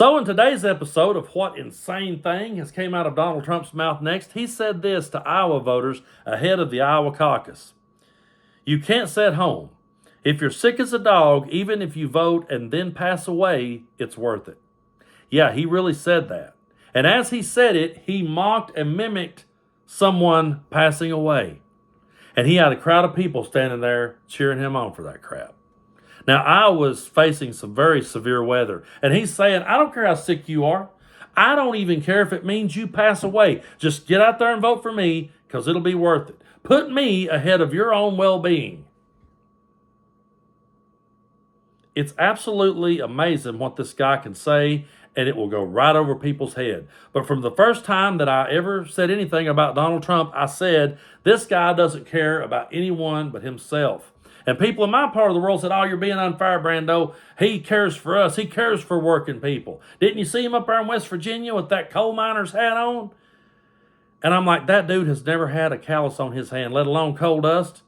So in today's episode of What Insane Thing Has Came Out of Donald Trump's Mouth Next, he said this to Iowa voters ahead of the Iowa caucus. You can't sit home. If you're sick as a dog, even if you vote and then pass away, it's worth it. Yeah, he really said that. And as he said it, he mocked and mimicked someone passing away. And he had a crowd of people standing there cheering him on for that crap. Now, Iowa's facing some very severe weather. And he's saying, I don't care how sick you are. I don't even care if it means you pass away. Just get out there and vote for me because it'll be worth it. Put me ahead of your own well-being. It's absolutely amazing what this guy can say, and it will go right over people's head. But from the first time that I ever said anything about Donald Trump, I said, this guy doesn't care about anyone but himself. And people in my part of the world said, oh, you're being unfair, Brando. He cares for us. He cares for working people. Didn't you see him up there in West Virginia with that coal miner's hat on? And I'm like, that dude has never had a callus on his hand, let alone coal dust.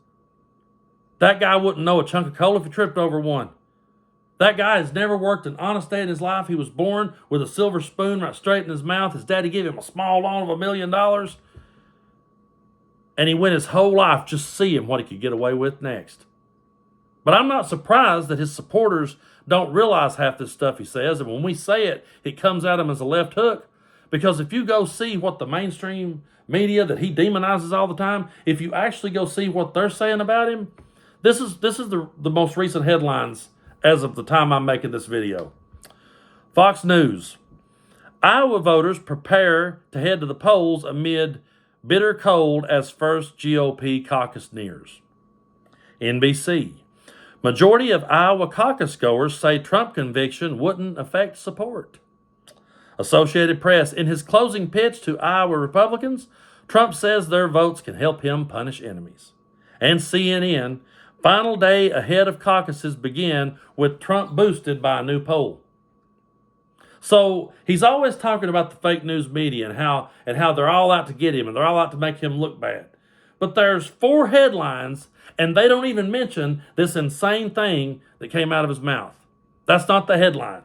That guy wouldn't know a chunk of coal if he tripped over one. That guy has never worked an honest day in his life. He was born with a silver spoon right straight in his mouth. His daddy gave him a small loan of $1 million. And he went his whole life just seeing what he could get away with next. But I'm not surprised that his supporters don't realize half this stuff he says. And when we say it, it comes at him as a left hook. Because if you go see what the mainstream media that he demonizes all the time, if you actually go see what they're saying about him, this is the most recent headlines as of the time I'm making this video. Fox News. Iowa voters prepare to head to the polls amid bitter cold as first GOP caucus nears. NBC. Majority of Iowa caucus goers say Trump conviction wouldn't affect support. Associated Press. In his closing pitch to Iowa Republicans, Trump says their votes can help him punish enemies. And CNN. Final day ahead of caucuses begin with Trump boosted by a new poll. So he's always talking about the fake news media and how they're all out to get him and they're all out to make him look bad. But there's 4 headlines and they don't even mention this insane thing that came out of his mouth. That's not the headline.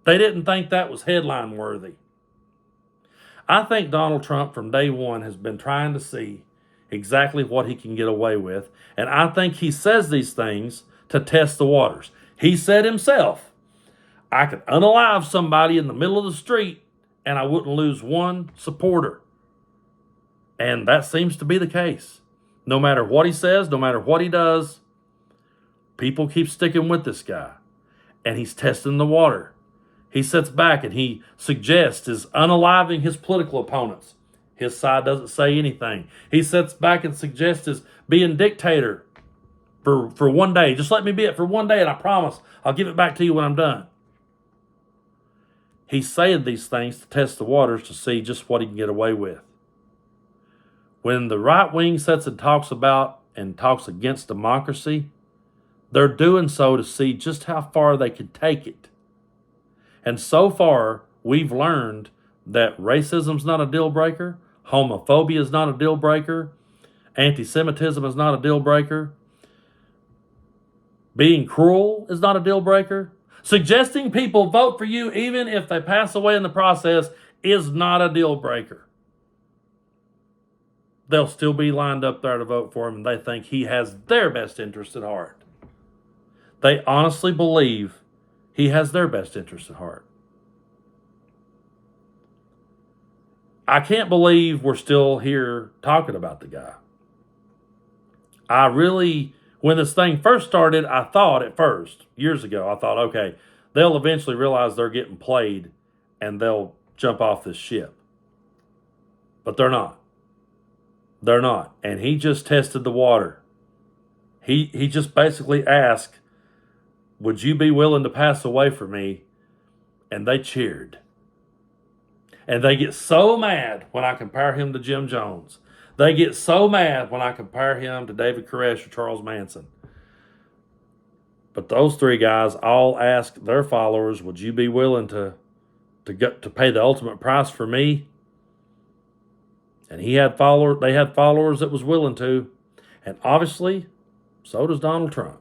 They didn't think that was headline worthy. I think Donald Trump from day one has been trying to see exactly what he can get away with. And I think he says these things to test the waters. He said himself, I could unalive somebody in the middle of the street and I wouldn't lose one supporter. And that seems to be the case. No matter what he says, no matter what he does, people keep sticking with this guy. And he's testing the water. He sits back and he suggests is unaliving his political opponents. His side doesn't say anything. He sits back and suggests is being dictator for one day. Just let me be it for one day and I promise I'll give it back to you when I'm done. He's saying these things to test the waters to see just what he can get away with. When the right wing sits and talks about and talks against democracy, they're doing so to see just how far they can take it. And so far, we've learned that racism's not a deal breaker, homophobia is not a deal breaker, anti-Semitism is not a deal breaker, being cruel is not a deal breaker, suggesting people vote for you even if they pass away in the process is not a deal breaker. They'll still be lined up there to vote for him, and they think he has their best interest at heart. They honestly believe he has their best interest at heart. I can't believe we're still here talking about the guy. When this thing first started, I thought at first, years ago, I thought, okay, they'll eventually realize they're getting played and they'll jump off this ship. But they're not. They're not. And he just tested the water. He just basically asked, would you be willing to pass away for me? And they cheered. And they get so mad when I compare him to Jim Jones. They get so mad when I compare him to David Koresh or Charles Manson. But those 3 guys all asked their followers, would you be willing to pay the ultimate price for me? And they had followers that was willing to. And obviously, so does Donald Trump.